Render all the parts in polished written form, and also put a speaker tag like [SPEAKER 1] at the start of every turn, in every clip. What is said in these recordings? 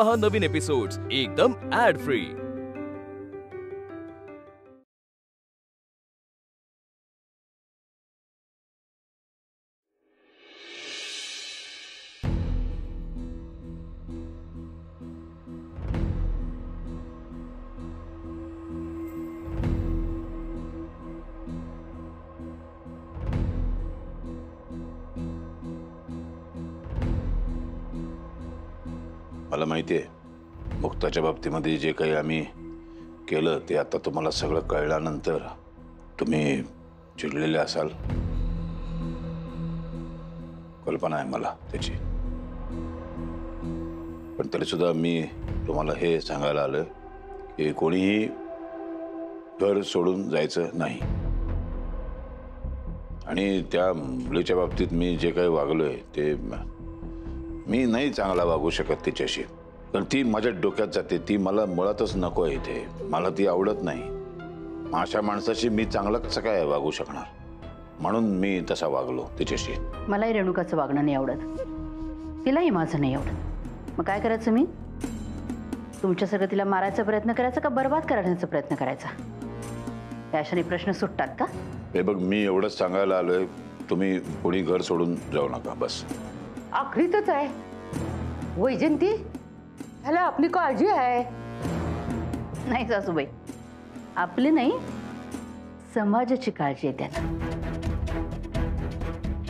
[SPEAKER 1] पहा नवीन एपिसोड्स एकदम add free.
[SPEAKER 2] मला माहिती आहे मुक्ताच्या बाबतीमध्ये जे काही आम्ही केलं ते आता तुम्हाला सगळं कळल्यानंतर तुम्ही चिडलेले असाल, कल्पना आहे मला त्याची। पण तरी सुद्धा मी तुम्हाला हे सांगायला आलं की कोणीही घर सोडून जायचं नाही। आणि त्या मुलीच्या बाबतीत मी जे काही वागलोय ते मी नाही चांगला वागू शकत तिच्याशी, कारण ती माझ्या डोक्यात जाते। ती मला मुळातच नको आहे, इथे मला ती आवडत नाही। अशा माणसाशी मी चांगलं कसं काय वागू शकणार, म्हणून मी तसा वागलो तिच्याशी।
[SPEAKER 3] मलाही रेणुकाचं वागणं नाही आवडत, तिलाही माझं नाही आवडत। मग काय करायचं मी? तुमच्यासारखं तिला मारायचा प्रयत्न करायचा का बर्बाद करण्याचा प्रयत्न करायचा? याशाने प्रश्न सुटतात का?
[SPEAKER 2] हे बघ, मी एवढंच सांगायला आलोय, तुम्ही कोणी घर सोडून जाऊ नका बस।
[SPEAKER 4] आखरीतच आहे वैजंती, ह्याला आपली काळजी आहे।
[SPEAKER 3] नाही सासूबाई, आपली नाही समाजाची काळजी आहे त्यांना।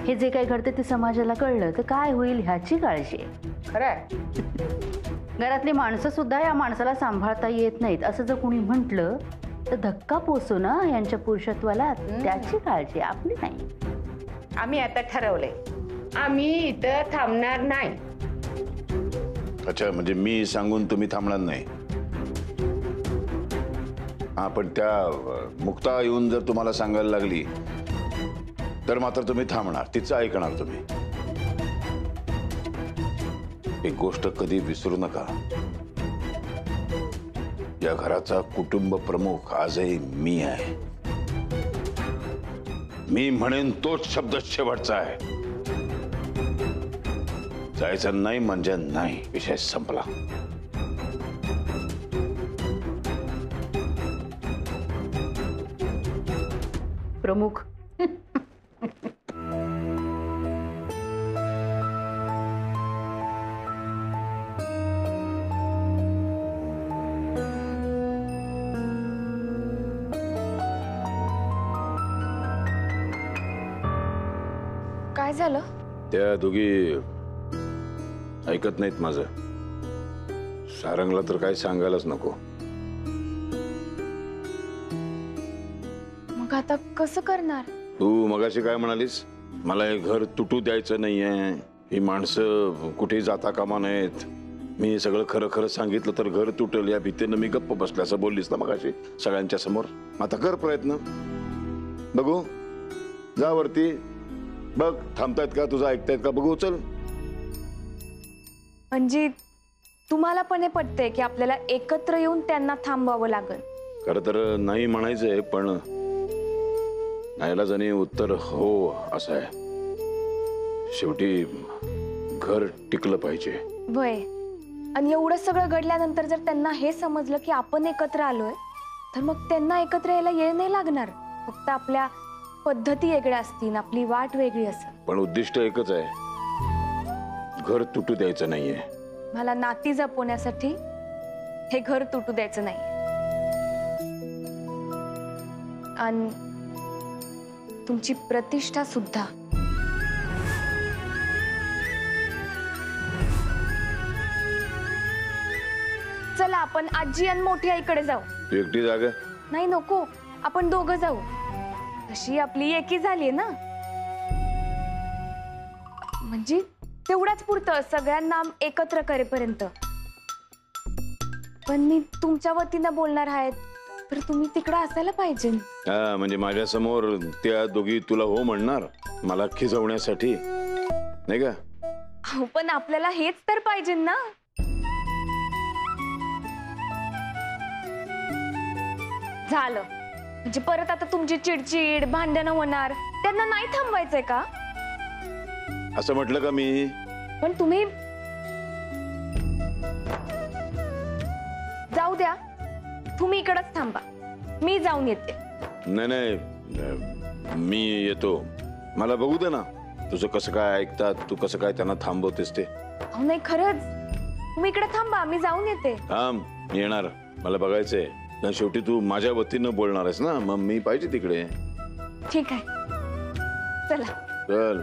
[SPEAKER 3] हे जे काही घडतं ते समाजाला कळलं तर काय होईल ह्याची काळजी आहे।
[SPEAKER 4] खरंय,
[SPEAKER 3] घरातली माणसं सुद्धा या माणसाला सांभाळता येत नाहीत असं जर कोणी म्हटलं तर धक्का पोचू ना यांच्या पुरुषत्वाला, त्याची काळजी आपली नाही।
[SPEAKER 4] आम्ही आता ठरवलंय, आम्ही इथं थांबणार नाही।
[SPEAKER 2] अच्छा, म्हणजे मी सांगून तुम्ही थांबणार नाही? हा, पण त्या मुक्ता येऊन जर तुम्हाला सांगायला लागली तर मात्र तुम्ही थांबणार, तिचं ऐकणार तुम्ही? एक गोष्ट कधी विसरू नका, या घराचा कुटुंब प्रमुख आजही मी आहे। मी म्हणेन तोच शब्द शेवटचा आहे। जायचं नाही म्हणजे नाही, विषय संपला।
[SPEAKER 3] प्रमुख
[SPEAKER 5] काय झालं?
[SPEAKER 2] त्या दोघी ऐकत नाहीत माझं। सारंगला तर काय सांगायलाच नको।
[SPEAKER 5] मग आता कसं करणार?
[SPEAKER 2] तू मगाशी काय म्हणालीस? मला हे घर तुटू द्यायचं नाहीये, ही माणसं कुठे जाता कामा नयेत, मी सगळं खरं खरं सांगितलं तर घर तुटेल या भीतीनं मी गप्प बसले असं बोललीस ना मगाशी सगळ्यांच्या समोर। आता कर प्रयत्न, बघू, जा वरती बघ, थांबतायत का, तुझं ऐकतायत का बघू, चल।
[SPEAKER 5] म्हणजे तुम्हाला पण हे पटतंय की आपल्याला एकत्र येऊन त्यांना थांबवावं लागेल?
[SPEAKER 2] खरं तर नाही म्हणायचंय, पण नाईलाजाने उत्तर हो असं आहे। शेवटी घर टिकलं पाहिजे।
[SPEAKER 5] वय, आणि एवढं सगळं घडल्यानंतर जर त्यांना हे समजलं की आपण एकत्र आलोय तर मग त्यांना एकत्र यायला येळ नाही लागणार। फक्त आपल्या पद्धती वेगळ्या असतील, आपली वाट वेगळी असेल,
[SPEAKER 2] पण उद्दिष्ट एकच आहे, घर तुटू द्यायचं नाहीये।
[SPEAKER 5] मला नाती जपवण्यासाठी हे घर तुटू द्यायचं नाही। आणि तुमची प्रतिष्ठा सुद्धा। चला आपण आजी आणि मोठी आईकडे जाऊ।
[SPEAKER 2] तू एकटी जागा?
[SPEAKER 5] नाही नको, आपण दोघं जाऊ, तशी आपली एकी झाली ना। म्हणजे तेवढाच पुरतं सगळ्यांना एकत्र करेपर्यंत। पण मी तुमच्या वतीनं बोलणार आहेत तर तुम्ही तिकडे असायला पाहिजे।
[SPEAKER 2] हा, म्हणजे माझ्या समोर त्या दोघी तुला हो म्हणणार मला खिजवण्यासाठी, नाही का?
[SPEAKER 5] हो, पण आपल्याला हेच तर पाहिजे ना। झालं म्हणजे परत आता तुमची चिडचिड भांडणं होणार, त्यांना नाही थांबवायचंय का?
[SPEAKER 2] असं म्हटलं का मी?
[SPEAKER 5] पण तुम्ही द्या, तुम्ही इकडच थांबा, मी जाऊन येते.
[SPEAKER 2] नाही नाही, मी येतो. मला बघू दे ना तुझं कसं काय ऐकतात, तू कसं काय त्यांना थांबवतेस ते.
[SPEAKER 5] अहो नाही, खरंच तुम्ही इकडे थांबा, मी जाऊन येते.
[SPEAKER 2] थांब, मी येणार, मला बघायचंय. कारण शेवटी तू माझ्या वतीनं बोलणार आहेस ना, मग मी पाहिजे तिकडे.
[SPEAKER 5] ठीक आहे, चला.
[SPEAKER 2] चल.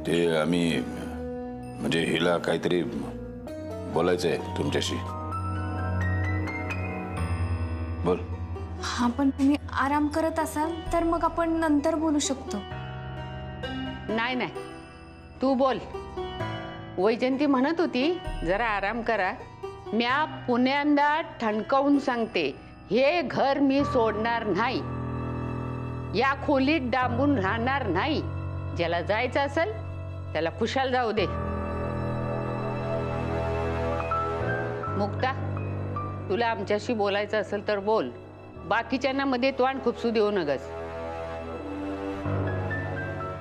[SPEAKER 2] ते आम्ही म्हणजे हिला काहीतरी बोलायचंय तुमच्याशी. बोल.
[SPEAKER 5] हा, पण तुम्ही आराम करत असाल तर मग आपण नंतर बोलू शकतो.
[SPEAKER 4] नाही नाही, तू बोल. वैजंती म्हणत होती जरा आराम करा. म्या पुण्यांदा ठणकावून सांगते, हे घर मी सोडणार नाही, या खोलीत डांबून राहणार नाही. ज्याला जायचं असेल त्याला खुशाल जाऊ दे. मुक्ता, तुला आमच्याशी बोलायचं असेल तर बोल, बाकीच्यांना मध्ये तोंड खुपसू देऊ नगस.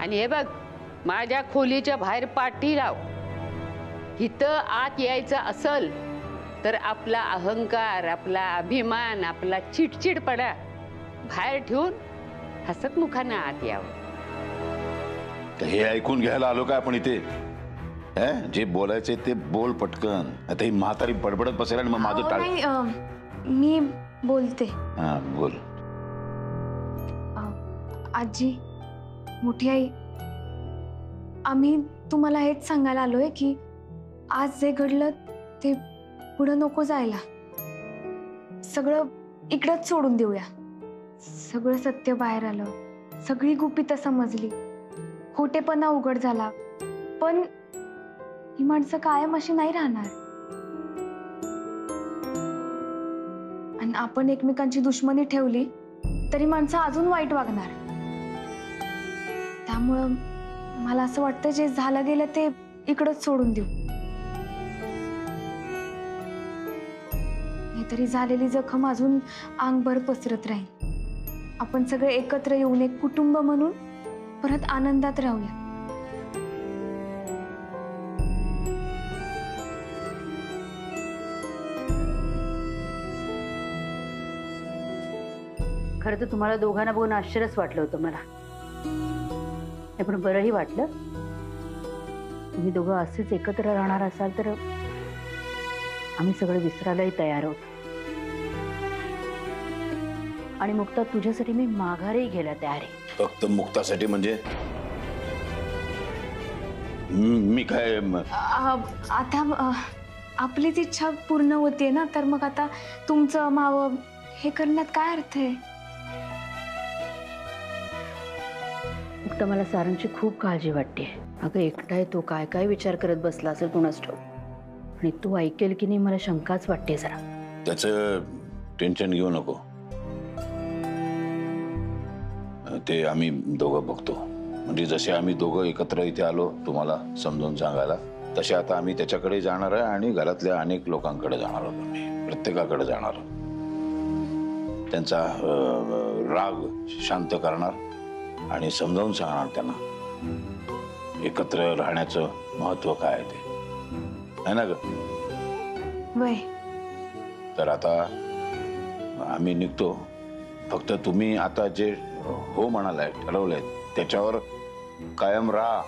[SPEAKER 4] आणि हे बघ, माझ्या खोलीच्या बाहेर पाठी लाव. इथं आत यायचं असल तर आपला अहंकार, आपला अभिमान, आपला चिडचिडपणा बाहेर ठेवून हसत मुखानं आत यावं.
[SPEAKER 2] हे ऐकून घ्यायला आलो का आपण इथे? जे बोलायचे ते बोल पटकन. आता ही म्हातारी बडबडत बसेल आणि मग माझं टाळ.
[SPEAKER 5] नाही, मी बोलते.
[SPEAKER 2] हा बोल.
[SPEAKER 5] आजी, मोठी आई, आम्ही तुम्हाला हेच सांगायला आलोय की आज जे घडलं ते पुढं नको जायला. सगळं इकडंच सोडून देऊया. सगळं सत्य बाहेर आलं, सगळी गुपितं समजली, खोटेपणा उघड झाला, पण ही माणसं कायम अशी नाही राहणार. आणि आपण एकमेकांची दुश्मनी ठेवली तरी माणसं अजून वाईट वागणार. त्यामुळं मला असं वाटतं जे झालं गेलं ते इकडंच सोडून देऊ. नाहीतरी झालेली जखम अजून अंगभर पसरत राहील. आपण सगळे एकत्र येऊन एक कुटुंब म्हणून परत आनंदात राहूया.
[SPEAKER 3] खरं तर तुम्हाला दोघांना बघून आश्चर्यच वाटलं होतं मला. पण बरंही वाटलं. तुम्ही दोघं असेच एकत्र राहणार असाल तर आम्ही सगळं विसरायलाही तयार आहोत. आणि मुक्ता, तुझ्यासाठी मी माघारही घ्यायला तयार आहे.
[SPEAKER 2] फक्त मुक्तासाठी म्हणजे मी काय
[SPEAKER 5] आता आपलीच इच्छा पूर्ण होतीये ना, तर मग आता तुमचं मावं हे करण्यात काय अर्थ आहे?
[SPEAKER 3] मुक्ता, मला सारंगची खूप काळजी वाटते. अगं एकटा आहे तो, काय काय विचार करत बसला असेल कुणास ठाऊक. आणि तू ऐकेल की नाही मला शंकाच वाटते जरा.
[SPEAKER 2] त्याचं टेन्शन घेऊ नको, ते आम्ही दोघं बघतो. म्हणजे जसे आम्ही दोघं एकत्र इथे आलो तुम्हाला समजावून सांगायला, तसे आता आम्ही त्याच्याकडे जाणार आहे आणि घरातल्या अनेक लोकांकडे जाणार आहोत. आम्ही प्रत्येकाकडे जाणार आहोत. त्यांचा राग शांत करणार आणि समजावून सांगणार त्यांना एकत्र राहण्याचं महत्व काय आहे ते, आहे ना ग?
[SPEAKER 5] वय.
[SPEAKER 2] तर आता आम्ही निघतो. फक्त तुम्ही आता जे हो म्हणालाय, ठरवलंय त्याच्यावर कायम राहा.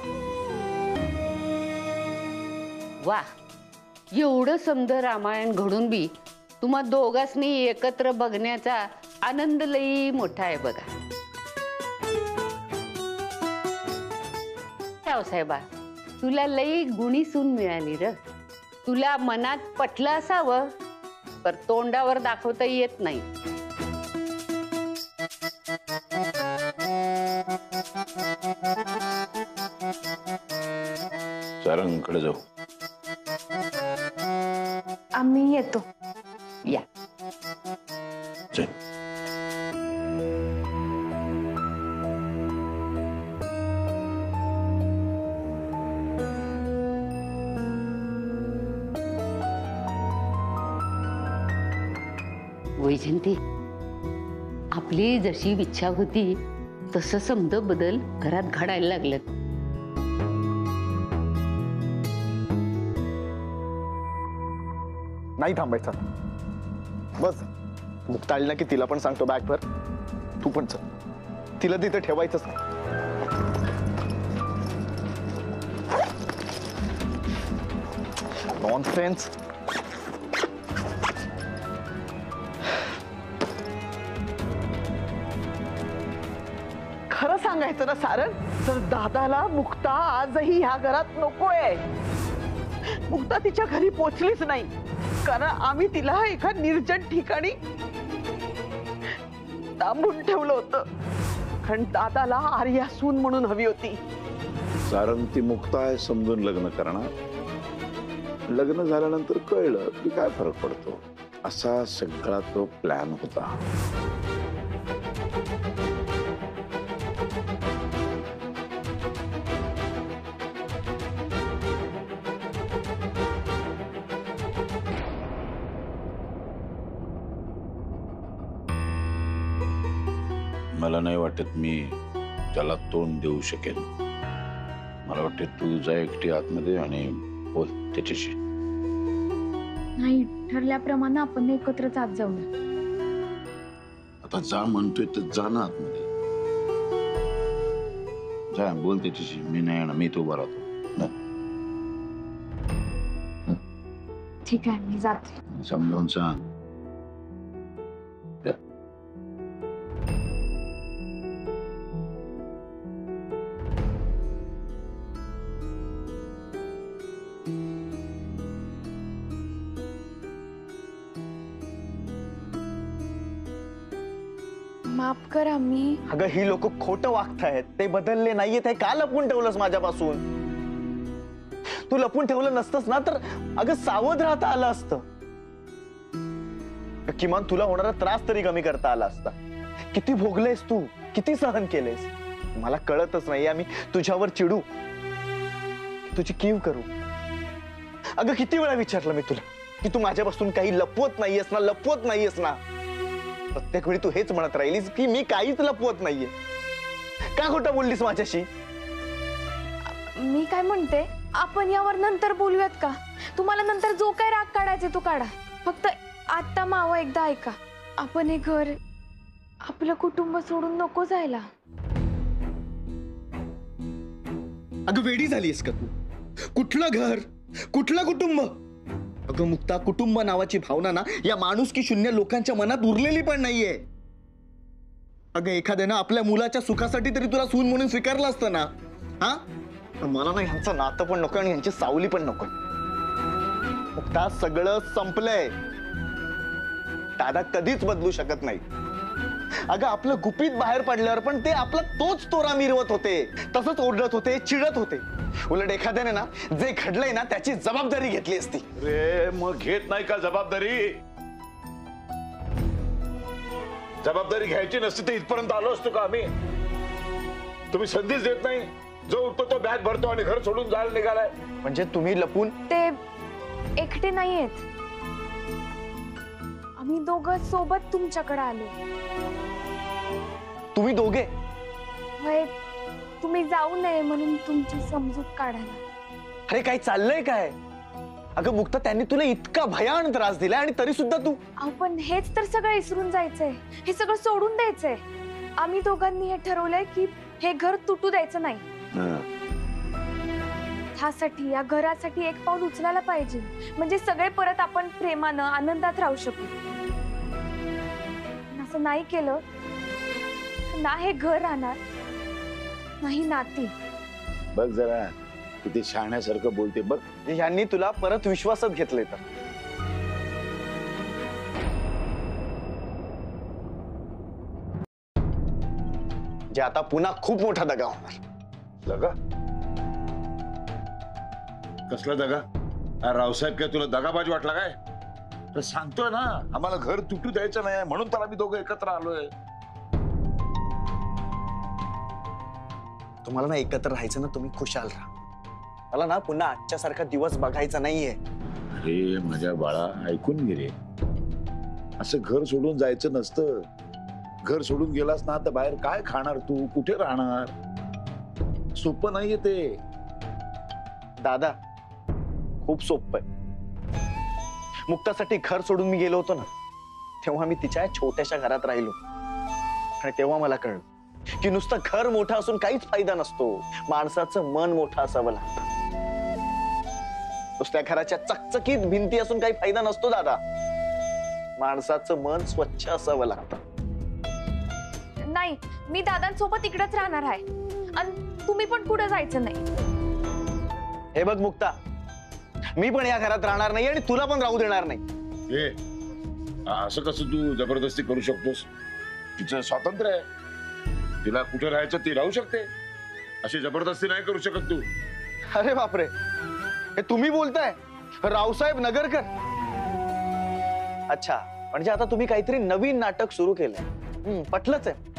[SPEAKER 4] वा, एवढं समद रामायण घडून बी तुम्हा दोघांनी एकत्र बघण्याचा आनंद लई मोठा आहे बघा. साहेबा, तुला लई गुणी सून मिळाली र. तुला मनात पटलं असावं पर तोंडावर दाखवता येत नाही.
[SPEAKER 2] सारंगकडे जाऊ.
[SPEAKER 5] आम्ही येतो.
[SPEAKER 4] या.
[SPEAKER 2] चल.
[SPEAKER 4] वैजंती, आपली जशी इच्छा होती तसं समज बदल घरात घडायला लागलेत.
[SPEAKER 6] नाही थांबायचं. बस मुक्ता आली ना की तिला पण सांगतो बॅग भर, तू पण चल. तिला तिथे ठेवायचंच नाही. नॉनसेन्स.
[SPEAKER 7] खरं सांगायचं ना सारंग, तर दादाला मुक्ता आजही ह्या घरात नकोय. मुक्ता तिच्या घरी पोचलीच नाही, कारण आम्ही तिला एका निर्जन ठिकाणी थांबून ठेवलं होतं. कारण दादाला आर्या सून म्हणून हवी होती.
[SPEAKER 2] कारण ती मुक्ता आहे समजून लग्न करणार. लग्न झाल्यानंतर कळलं की काय फरक पडतो. असा सगळा तो प्लॅन होता. मला नाही वाटत मी त्याला तोंड देऊ शकेन. मला वाटतं तू जा एकटी आतमध्ये आणि बोल त्याच्याशी.
[SPEAKER 5] नाही, ठरल्याप्रमाणे आपण एकत्रच आत जाऊ ना.
[SPEAKER 2] आता जा म्हणतोय तर जा ना आतमध्ये. जा बोल त्याच्याशी. मी नाही येणार, मी तो उभा राहतो.
[SPEAKER 5] ठीक आहे, मी जाते.
[SPEAKER 2] समजावून सांग.
[SPEAKER 5] माफ करा. मी
[SPEAKER 6] अगं ही लोक खोटं वागतायत, ते बदलले नाहीये. ते का लपून ठेवलंस माझ्यापासून? तू लपून ठेवलं नसतंस ना तर अगं सावध राहता आलं असतं. किमान तुला होणारा त्रास तरी कमी करता आला असता. किती भोगलेस तू, किती सहन केलेस, मला कळतच नाही. आम्ही तुझ्यावर चिडू, तुझी कीव करू. अगं किती वेळा विचारलं मी तुला की तू माझ्यापासून काही लपवत नाहीयेस ना, लपवत नाहीयेस ना. प्रत्येक वेळी तू हेच म्हणत राहिलीस की मी काहीच लपवत नाहीये. का खोटं बोललीस माझ्याशी?
[SPEAKER 5] मी काय म्हणते, आपण यावर नंतर बोलूयात का? तुम्हाला नंतर जो काय राग काढायचे तू काढा. फक्त आता मावं एकदा ऐका. आपण हे घर, आपलं कुटुंब सोडून नको जायला.
[SPEAKER 6] अगं वेडी झालीस का तू? कुठलं घर, कुठलं कुटुंब? अगं मुक्ता, कुटुंब नावाची भावना ना या माणुसकी शून्य लोकांच्या मनात उरलेली पण नाहीये. अगं एखाद्यानं आपल्या मुलाच्या सुखासाठी तरी तुला सून म्हणून स्वीकारलं असतं ना. हा, मला ना ह्यांचं नातं पण नको आणि ह्यांची सावली पण नको. मुक्ता, सगळं संपलंय. दादा कधीच बदलू शकत नाही. अगं आपलं गुपित बाहेर पडल्यावर पण ते आपला तोच तोरा मिरवत होते, तसंच ओरडत होते, चिडत होते. उलट एखाद्याने ना जे घडलंय ना त्याची जबाबदारी घेतली असती.
[SPEAKER 2] रे मग घेत नाही का जबाबदारी? जबाबदारी घ्यायची नसती तर इथपर्यंत आलो असतो का आम्ही? तुम्ही संधीच देत नाही. जो उठतो तो बॅग भरतो आणि घर सोडून जायला निघालाय.
[SPEAKER 6] म्हणजे तुम्ही लपून?
[SPEAKER 5] ते एकटे नाहीयेत. आम्ही दोघं सोबत तुमच्याकडे आलो.
[SPEAKER 6] तुम्ही दोघे?
[SPEAKER 5] होय, तुम्ही जाऊ नये म्हणून तुमची समजूत काढायला.
[SPEAKER 6] अरे काय चाललंय काय? अगं मुक्ता, त्यांनी तुला इतका भयान त्रास दिलाय आणि तरी सुद्धा तू?
[SPEAKER 5] आपण हेच तर सगळं विसरून जायचंय, हे सगळं सोडून द्यायचंय. आम्ही दोघांनी हे ठरवलंय की हे घर तुटू द्यायचं नाही. ह्यासाठी, या घरासाठी एक पाऊल उचलायला पाहिजे. म्हणजे सगळे परत आपण प्रेमानं, आनंदात राहू शकू. असं नाही केलं ना हे घर राहणार, नाही नाती.
[SPEAKER 2] बघ जरा किती शहाण्यासारखं बोलते बघ.
[SPEAKER 6] यांनी तुला परत विश्वासात घेतलंय तर. जे आता पुन्हा खूप मोठा दगा होणार.
[SPEAKER 2] दगा? कसला दगा? रावसाहेब काय तुला दगाबाज वाटला काय? तर सांगतोय ना, आम्हाला घर तुटू द्यायचं नाही म्हणून तर आम्ही दोघं एकत्र आलोय.
[SPEAKER 6] तुम्हाला ना एकत्र राहायचं ना, तुम्ही खुशाल राहा. मला ना पुन्हा आजच्या सारखा दिवस बघायचा नाहीये.
[SPEAKER 2] अरे माझ्या बाळा, ऐकून घे रे. असं घर सोडून जायचं नसतं. घर सोडून गेलास ना तर बाहेर काय खाणार तू, कुठे राहणार? सोपं नाहीये ते.
[SPEAKER 6] दादा खूप सोपं आहे. मुक्तासाठी घर सोडून मी गेलो होतो ना, तेव्हा मी तिच्या छोट्याशा घरात राहिलो आणि तेव्हा मला कळलं की नुसतं घर मोठं असून काहीच फायदा नसतो. माणसाचं मन मोठं असावं लागतं. नुसत्या घराच्या चकचकीत भिंती असून काही फायदा नसतो दादा. माणसाचं मन स्वच्छ असावं लागतं.
[SPEAKER 5] नाही, मी दादांसोबत इकडेच राहणार आहे आणि तुम्ही पण पुढे जायचं नाही.
[SPEAKER 6] हे बघ मुक्ता, मी पण या घरात राहणार नाही आणि तुला पण राहू देणार नाही.
[SPEAKER 2] ए, असं कसं तू जबरदस्ती करू शकतोस? तिचं स्वातंत्र्य आहे. तिला कुठे राहायचं ती राहू शकते. अशी जबरदस्ती नाही करू शकत तू.
[SPEAKER 6] अरे बापरे, हे तुम्ही बोलताय रावसाहेब नगरकर? अच्छा, म्हणजे आता तुम्ही काहीतरी नवीन नाटक सुरू केलंय. पटलंच आहे.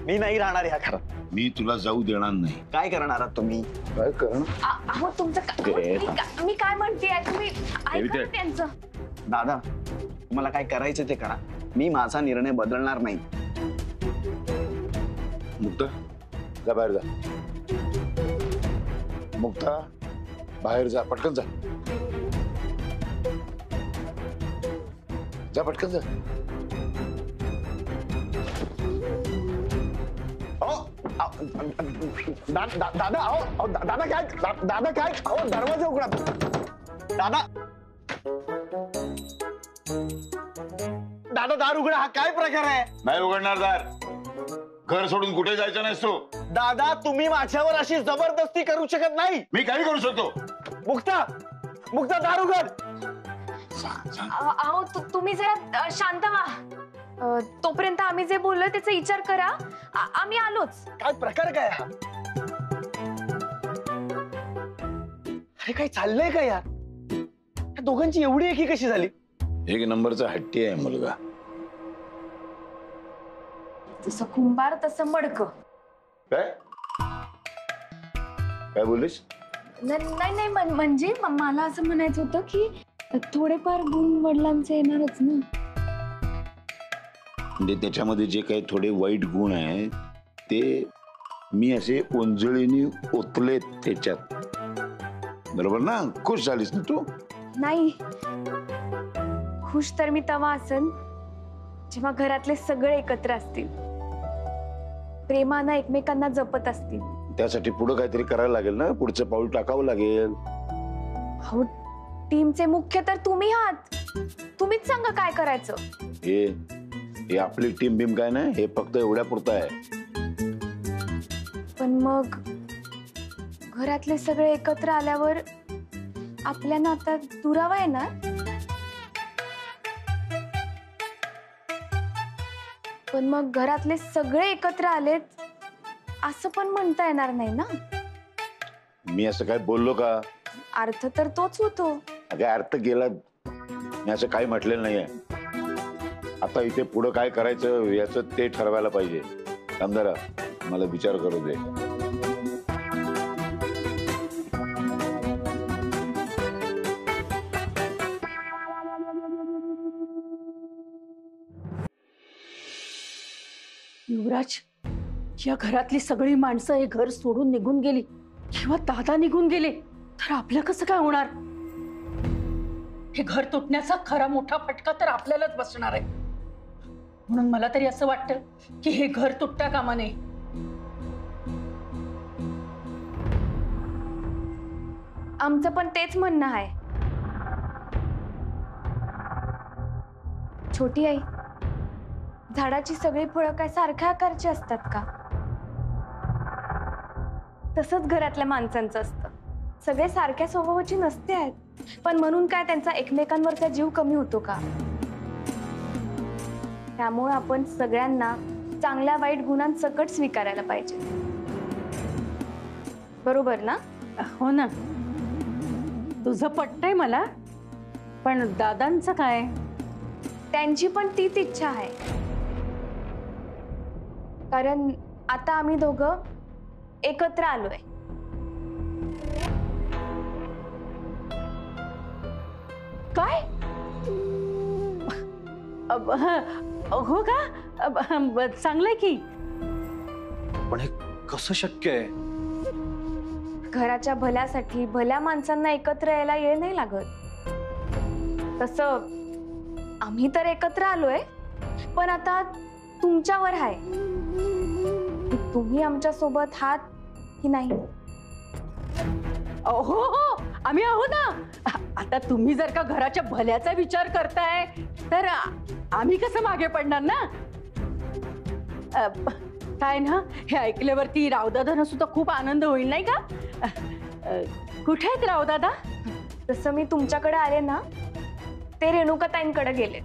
[SPEAKER 6] मी नाही राहणार या घरात.
[SPEAKER 2] मी तुला जाऊ देणार नाही.
[SPEAKER 6] काय करणार आहात तुम्ही?
[SPEAKER 2] काय करणार?
[SPEAKER 5] अहो तुमचं मी काय म्हणते तुम्ही ऐका ना त्यांचं.
[SPEAKER 6] दादा, तुम्हाला काय करायचं ते करा. मी माझा निर्णय बदलणार नाही.
[SPEAKER 2] मुक्ता, जा बाहेर जा. मुक्ता, बाहेर जा, पटकन जा. जा पटकन जा.
[SPEAKER 6] दादा अहो दादा काय, दादा काय, अहो दरवाजा उघडा. दादा दादा दार उघडा. हा काय प्रकार आहे?
[SPEAKER 2] नाही उघडणार दार. घर सोडून कुठे जायचं नाहीस तू.
[SPEAKER 6] दादा तुम्ही माझ्यावर अशी जबरदस्ती करू शकत नाही.
[SPEAKER 2] मी काही करू शकतो.
[SPEAKER 6] मुक्ता, मुक्ता दार उघड.
[SPEAKER 5] अहो तुम्ही जरा शांत व्हा. तोपर्यंत आम्ही जे बोललोय त्याचा विचार करा. आम्ही आलोच.
[SPEAKER 6] काय प्रकार काय हा? अरे काय चाललंय का यार? या दोघांची एवढी एकी कशी झाली?
[SPEAKER 2] एक नंबरचा हट्टी आहे मुलगा.
[SPEAKER 5] जसं कुंभार तसं मडक.
[SPEAKER 2] काय काय बोललीस?
[SPEAKER 5] नाही म्हणजे मला असं म्हणायचं होतं की थोडेफार गुण वडिलांचे येणारच ना.
[SPEAKER 2] म्हणजे त्याच्यामध्ये जे काही थोडे वाईट गुण आहेत ते मी असे ओंजळीने ओतलेत त्याच्यात. बरोबर ना? खुश झालीस ना तू?
[SPEAKER 5] नाही, खुश तर मी तेव्हा असेल जेव्हा घरातले सगळे एकत्र असतील, प्रेमानं एकमेकांना जपत असतील.
[SPEAKER 2] त्यासाठी पुढे काहीतरी करायला लागेल ना. पुढचं पाऊल टाकावं लागेल.
[SPEAKER 5] हो, टीमचे मुख्य तर तुम्ही आहात. तुम्हीच सांगा काय करायचं.
[SPEAKER 2] हे आपली टीम बिम काय नाही. हे फक्त एवढ्या पुरतं आहे.
[SPEAKER 5] पण मग घरातले सगळे एकत्र आल्यावर आपल्या नात्यात दुरावा येणार. पण मग घरातले सगळे एकत्र आलेत असं पण म्हणता येणार नाही ना.
[SPEAKER 2] मी असं काय बोललो का?
[SPEAKER 5] अर्थ तर तोच होतो.
[SPEAKER 2] अगं अर्थ गेला. मी असं काही म्हटलेलं नाहीये. आता इथे पुढं काय करायचं याचं ते ठरवायला पाहिजे. आमदारा, मला विचार करू दे.
[SPEAKER 3] युवराज, या घरातली सगळी माणसं हे घर सोडून निघून गेली किंवा दादा निघून गेले तर आपलं कसं काय होणार? हे घर तुटण्याचा खरा मोठा फटका तर आपल्यालाच बसणार आहे. म्हणून मला तरी असं वाटतं की हे घर तुटता कामा नये.
[SPEAKER 5] आमचं पण तेच म्हणणं आहे. छोटी आई, झाडाची सगळी फळं काय सारख्या आकारची असतात का? तसंच घरातल्या माणसांचं असतं. सगळे सारख्या स्वभावाची नसते आहेत. पण म्हणून काय त्यांचा एकमेकांवरचा जीव कमी होतो का? त्यामुळे आपण सगळ्यांना चांगल्या वाईट गुणांसकट स्वीकारायला पाहिजे. बरोबर ना?
[SPEAKER 3] हो ना, तुझं पटतंय मला. पण दादांचं काय?
[SPEAKER 5] त्यांची पण तीच इच्छा आहे. कारण आता आम्ही दोघं एकत्र आलोय.
[SPEAKER 3] काय? हो का? चांगलंय की.
[SPEAKER 6] पण हे कसं शक्य आहे?
[SPEAKER 5] घराच्या भल्यासाठी भल्या माणसांना एकत्र यायला येळ नाही लागत. तसं आम्ही तर एकत्र आलोय, पण आता तुमच्यावर आहे की तुम्ही आमच्या सोबत आहात की नाही.
[SPEAKER 3] हो हो, आम्ही आहोत ना. आता तुम्ही जर का घराच्या भल्याचा विचार करताय तर आम्ही कसं मागे पडणार ना. काय ना, हे ऐकल्यावरती रावदादांना सुद्धा खूप आनंद होईल नाही का? कुठे आहेत रावदादा?
[SPEAKER 5] जसं मी तुमच्याकडे आले ना, ते रेणुकाताईंकडे गेले.